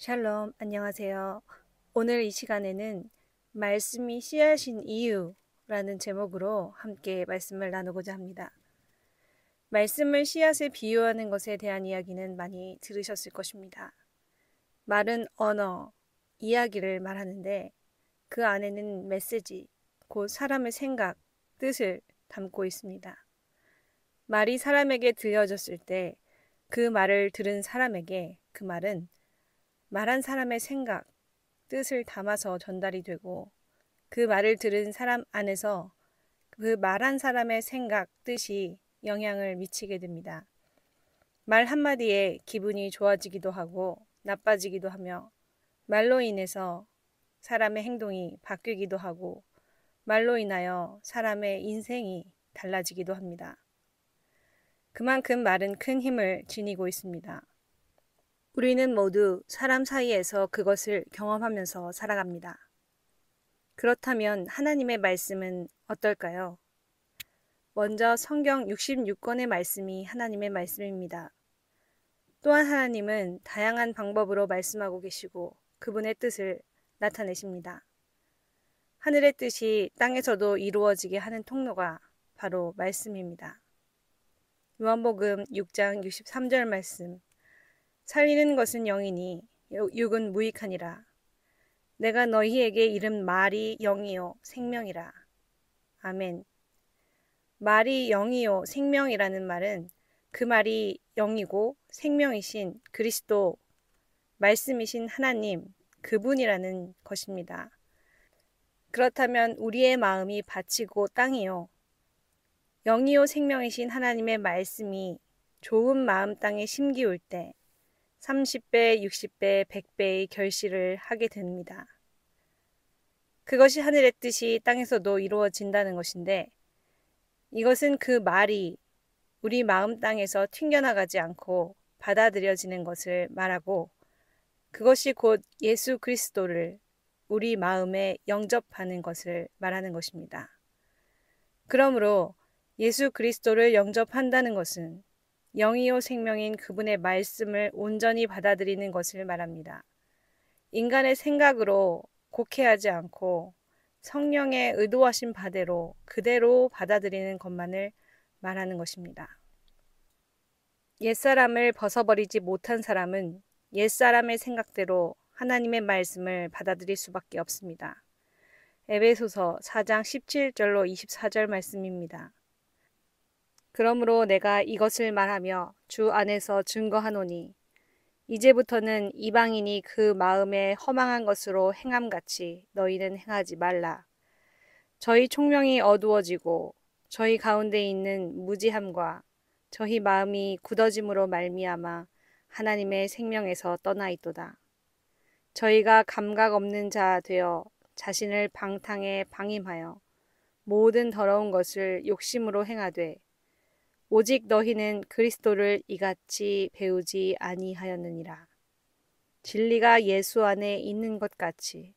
샬롬, 안녕하세요. 오늘 이 시간에는 말씀이 씨앗인 이유라는 제목으로 함께 말씀을 나누고자 합니다. 말씀을 씨앗에 비유하는 것에 대한 이야기는 많이 들으셨을 것입니다. 말은 언어, 이야기를 말하는데 그 안에는 메시지, 곧 사람의 생각, 뜻을 담고 있습니다. 말이 사람에게 들려졌을 때 그 말을 들은 사람에게 그 말은 말한 사람의 생각, 뜻을 담아서 전달이 되고 그 말을 들은 사람 안에서 그 말한 사람의 생각, 뜻이 영향을 미치게 됩니다. 말 한마디에 기분이 좋아지기도 하고 나빠지기도 하며 말로 인해서 사람의 행동이 바뀌기도 하고 말로 인하여 사람의 인생이 달라지기도 합니다. 그만큼 말은 큰 힘을 지니고 있습니다. 우리는 모두 사람 사이에서 그것을 경험하면서 살아갑니다. 그렇다면 하나님의 말씀은 어떨까요? 먼저 성경 66권의 말씀이 하나님의 말씀입니다. 또한 하나님은 다양한 방법으로 말씀하고 계시고 그분의 뜻을 나타내십니다. 하늘의 뜻이 땅에서도 이루어지게 하는 통로가 바로 말씀입니다. 요한복음 6장 63절 말씀. 살리는 것은 영이니 육은 무익하니라. 내가 너희에게 이른 말이 영이요 생명이라. 아멘. 말이 영이요 생명이라는 말은 그 말이 영이고 생명이신 그리스도, 말씀이신 하나님, 그분이라는 것입니다. 그렇다면 우리의 마음이 밭이고 땅이요, 영이요 생명이신 하나님의 말씀이 좋은 마음 땅에 심기울 때 30배, 60배, 100배의 결실을 하게 됩니다. 그것이 하늘의 뜻이 땅에서도 이루어진다는 것인데 이것은 그 말이 우리 마음 땅에서 튕겨나가지 않고 받아들여지는 것을 말하고 그것이 곧 예수 그리스도를 우리 마음에 영접하는 것을 말하는 것입니다. 그러므로 예수 그리스도를 영접한다는 것은 영이요 생명인 그분의 말씀을 온전히 받아들이는 것을 말합니다. 인간의 생각으로 곡해하지 않고 성령의 의도하신 바대로 그대로 받아들이는 것만을 말하는 것입니다. 옛사람을 벗어버리지 못한 사람은 옛사람의 생각대로 하나님의 말씀을 받아들일 수밖에 없습니다. 에베소서 4장 17절로 24절 말씀입니다. 그러므로 내가 이것을 말하며 주 안에서 증거하노니 이제부터는 이방인이 그 마음에 허망한 것으로 행함같이 너희는 행하지 말라. 저희 총명이 어두워지고 저희 가운데 있는 무지함과 저희 마음이 굳어짐으로 말미암아 하나님의 생명에서 떠나 있도다. 저희가 감각 없는 자 되어 자신을 방탕에 방임하여 모든 더러운 것을 욕심으로 행하되 오직 너희는 그리스도를 이같이 배우지 아니하였느니라. 진리가 예수 안에 있는 것 같이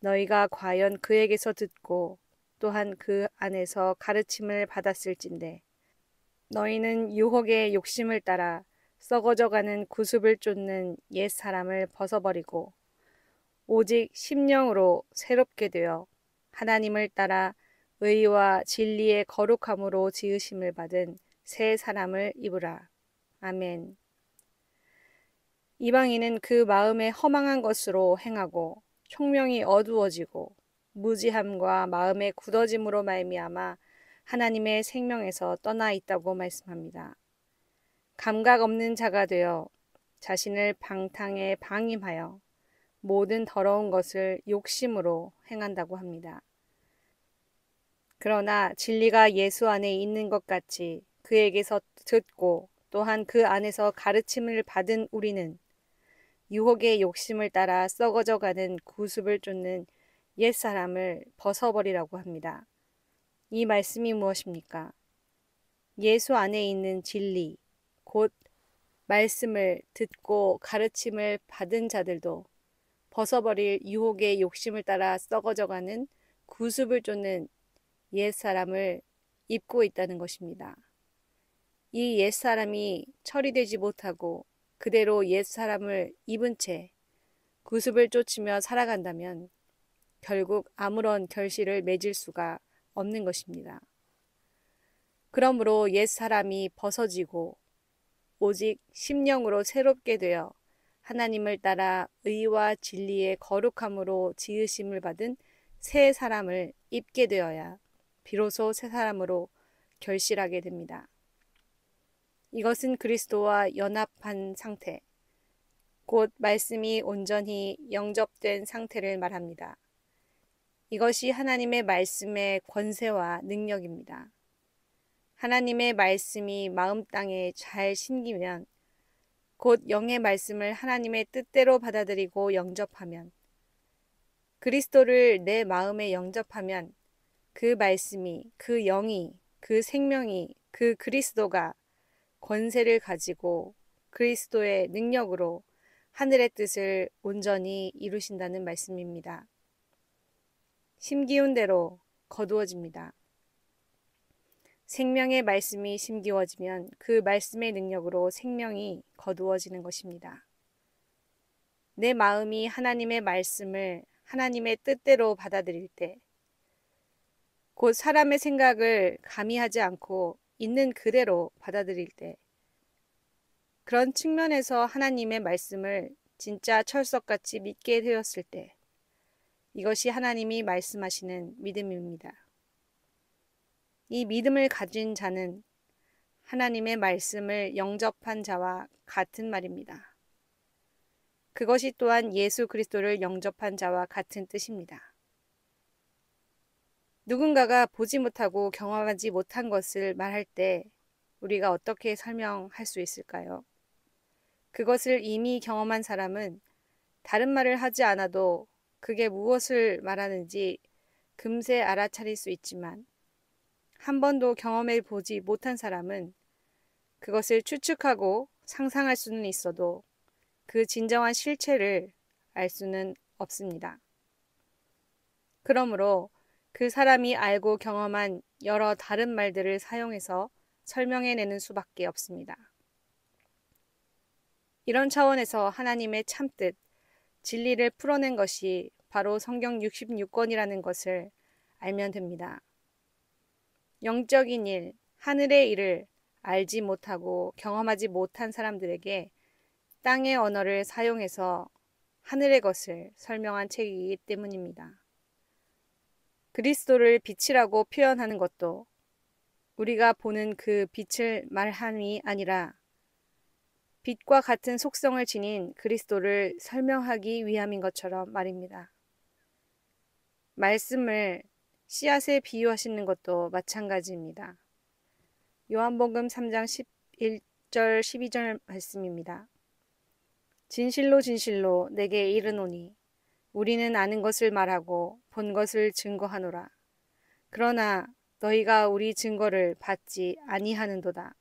너희가 과연 그에게서 듣고 또한 그 안에서 가르침을 받았을진데 너희는 유혹의 욕심을 따라 썩어져가는 구습을 쫓는 옛 사람을 벗어버리고 오직 심령으로 새롭게 되어 하나님을 따라 의와 진리의 거룩함으로 지으심을 받은 새 사람을 입으라. 아멘. 이방인은 그 마음에 허망한 것으로 행하고 총명이 어두워지고 무지함과 마음의 굳어짐으로 말미암아 하나님의 생명에서 떠나 있다고 말씀합니다. 감각 없는 자가 되어 자신을 방탕에 방임하여 모든 더러운 것을 욕심으로 행한다고 합니다. 그러나 진리가 예수 안에 있는 것 같이 그에게서 듣고 또한 그 안에서 가르침을 받은 우리는 유혹의 욕심을 따라 썩어져가는 구습을 쫓는 옛사람을 벗어버리라고 합니다. 이 말씀이 무엇입니까? 예수 안에 있는 진리, 곧 말씀을 듣고 가르침을 받은 자들도 벗어버릴 유혹의 욕심을 따라 썩어져가는 구습을 쫓는 옛사람을 입고 있다는 것입니다. 이 옛사람이 처리되지 못하고 그대로 옛사람을 입은 채 구습을 쫓으며 살아간다면 결국 아무런 결실을 맺을 수가 없는 것입니다. 그러므로 옛 사람이 벗어지고 오직 심령으로 새롭게 되어 하나님을 따라 의와 진리의 거룩함으로 지으심을 받은 새 사람을 입게 되어야 비로소 새 사람으로 결실하게 됩니다. 이것은 그리스도와 연합한 상태, 곧 말씀이 온전히 영접된 상태를 말합니다. 이것이 하나님의 말씀의 권세와 능력입니다. 하나님의 말씀이 마음 땅에 잘 심기면, 곧 영의 말씀을 하나님의 뜻대로 받아들이고 영접하면, 그리스도를 내 마음에 영접하면 그 말씀이, 그 영이, 그 생명이, 그 그리스도가 권세를 가지고 그리스도의 능력으로 하늘의 뜻을 온전히 이루신다는 말씀입니다. 심기운 대로 거두어집니다. 생명의 말씀이 심기워지면 그 말씀의 능력으로 생명이 거두어지는 것입니다. 내 마음이 하나님의 말씀을 하나님의 뜻대로 받아들일 때, 곧 사람의 생각을 가미하지 않고 있는 그대로 받아들일 때, 그런 측면에서 하나님의 말씀을 진짜 철석같이 믿게 되었을 때, 이것이 하나님이 말씀하시는 믿음입니다. 이 믿음을 가진 자는 하나님의 말씀을 영접한 자와 같은 말입니다. 그것이 또한 예수 그리스도를 영접한 자와 같은 뜻입니다. 누군가가 보지 못하고 경험하지 못한 것을 말할 때 우리가 어떻게 설명할 수 있을까요? 그것을 이미 경험한 사람은 다른 말을 하지 않아도 그게 무엇을 말하는지 금세 알아차릴 수 있지만, 한 번도 경험해 보지 못한 사람은 그것을 추측하고 상상할 수는 있어도 그 진정한 실체를 알 수는 없습니다. 그러므로 그 사람이 알고 경험한 여러 다른 말들을 사용해서 설명해내는 수밖에 없습니다. 이런 차원에서 하나님의 참뜻, 진리를 풀어낸 것이 바로 성경 66권이라는 것을 알면 됩니다. 영적인 일, 하늘의 일을 알지 못하고 경험하지 못한 사람들에게 땅의 언어를 사용해서 하늘의 것을 설명한 책이기 때문입니다. 그리스도를 빛이라고 표현하는 것도 우리가 보는 그 빛을 말함이 아니라 빛과 같은 속성을 지닌 그리스도를 설명하기 위함인 것처럼 말입니다. 말씀을 씨앗에 비유하시는 것도 마찬가지입니다. 요한복음 3장 11절 12절 말씀입니다. 진실로 진실로 내게 이르노니 우리는 아는 것을 말하고 본 것을 증거하노라. 그러나 너희가 우리 증거를 받지 아니하는도다.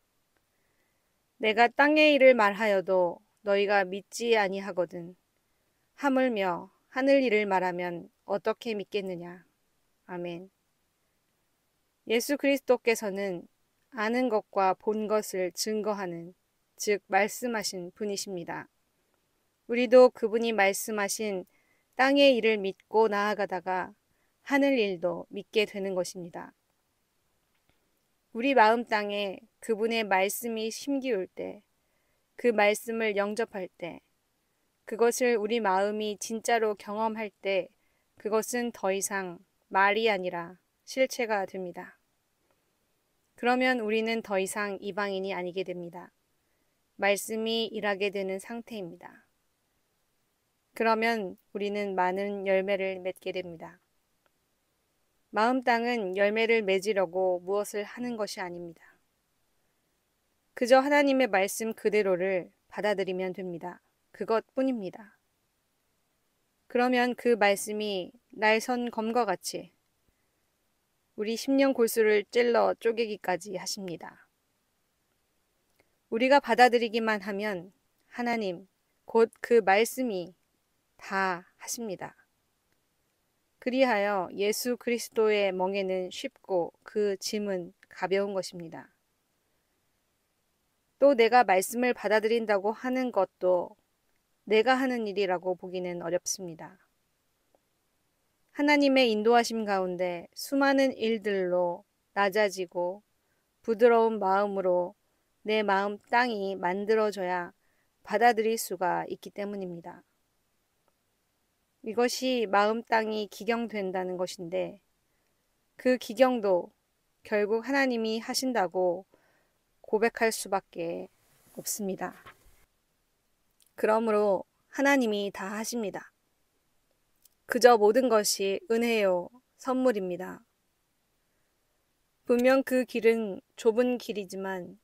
내가 땅의 일을 말하여도 너희가 믿지 아니하거든. 하물며 하늘 일을 말하면 어떻게 믿겠느냐. 아멘. 예수 그리스도께서는 아는 것과 본 것을 증거하는, 즉 말씀하신 분이십니다. 우리도 그분이 말씀하신 땅의 일을 믿고 나아가다가 하늘 일도 믿게 되는 것입니다. 우리 마음 땅에 그분의 말씀이 심기울 때, 그 말씀을 영접할 때, 그것을 우리 마음이 진짜로 경험할 때, 그것은 더 이상 말이 아니라 실체가 됩니다. 그러면 우리는 더 이상 이방인이 아니게 됩니다. 말씀이 일하게 되는 상태입니다. 그러면 우리는 많은 열매를 맺게 됩니다. 마음 땅은 열매를 맺으려고 무엇을 하는 것이 아닙니다. 그저 하나님의 말씀 그대로를 받아들이면 됩니다. 그것뿐입니다. 그러면 그 말씀이 날선 검과 같이 우리 심령 골수를 찔러 쪼개기까지 하십니다. 우리가 받아들이기만 하면 하나님, 곧 그 말씀이 다 하십니다. 그리하여 예수 그리스도의 멍에는 쉽고 그 짐은 가벼운 것입니다. 또 내가 말씀을 받아들인다고 하는 것도 내가 하는 일이라고 보기는 어렵습니다. 하나님의 인도하심 가운데 수많은 일들로 낮아지고 부드러운 마음으로 내 마음 땅이 만들어져야 받아들일 수가 있기 때문입니다. 이것이 마음 땅이 기경된다는 것인데 그 기경도 결국 하나님이 하신다고 고백할 수밖에 없습니다. 그러므로 하나님이 다 하십니다. 그저 모든 것이 은혜요, 선물입니다. 분명 그 길은 좁은 길이지만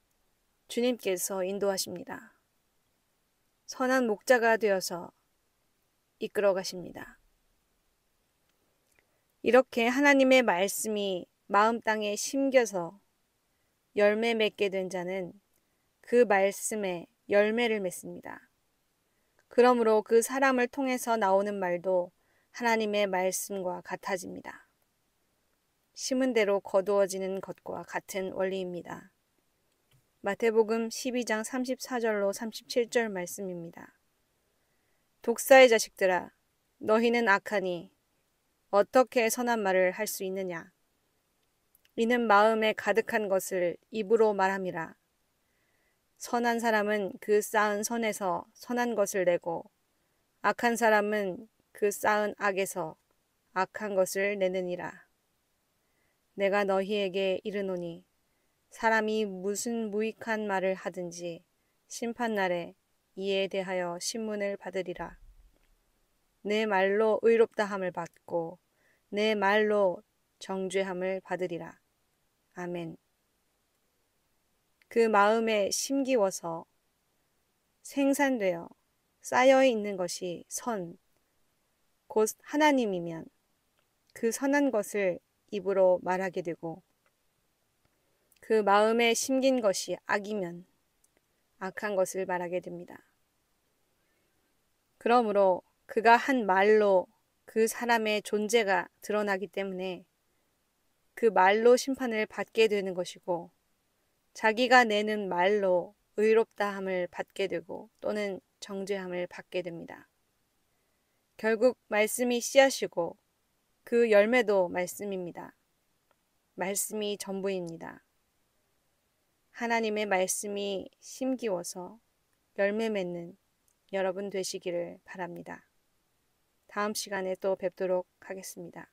주님께서 인도하십니다. 선한 목자가 되어서 이끌어 가십니다. 이렇게 하나님의 말씀이 마음 땅에 심겨서 열매 맺게 된 자는 그 말씀에 열매를 맺습니다. 그러므로 그 사람을 통해서 나오는 말도 하나님의 말씀과 같아집니다. 심은 대로 거두어지는 것과 같은 원리입니다. 마태복음 12장 34절로 37절 말씀입니다. 독사의 자식들아, 너희는 악하니 어떻게 선한 말을 할 수 있느냐? 이는 마음에 가득한 것을 입으로 말함이라. 선한 사람은 그 쌓은 선에서 선한 것을 내고 악한 사람은 그 쌓은 악에서 악한 것을 내느니라. 내가 너희에게 이르노니 사람이 무슨 무익한 말을 하든지 심판날에 이에 대하여 신문을 받으리라. 내 말로 의롭다함을 받고 내 말로 정죄함을 받으리라. 아멘. 그 마음에 심기워서 생산되어 쌓여 있는 것이 선, 곧 하나님이면 그 선한 것을 입으로 말하게 되고 그 마음에 심긴 것이 악이면 악한 것을 말하게 됩니다. 그러므로 그가 한 말로 그 사람의 존재가 드러나기 때문에 그 말로 심판을 받게 되는 것이고 자기가 내는 말로 의롭다함을 받게 되고 또는 정죄함을 받게 됩니다. 결국 말씀이 씨앗이고 그 열매도 말씀입니다. 말씀이 전부입니다. 하나님의 말씀이 심기워서 열매 맺는 여러분 되시기를 바랍니다. 다음 시간에 또 뵙도록 하겠습니다.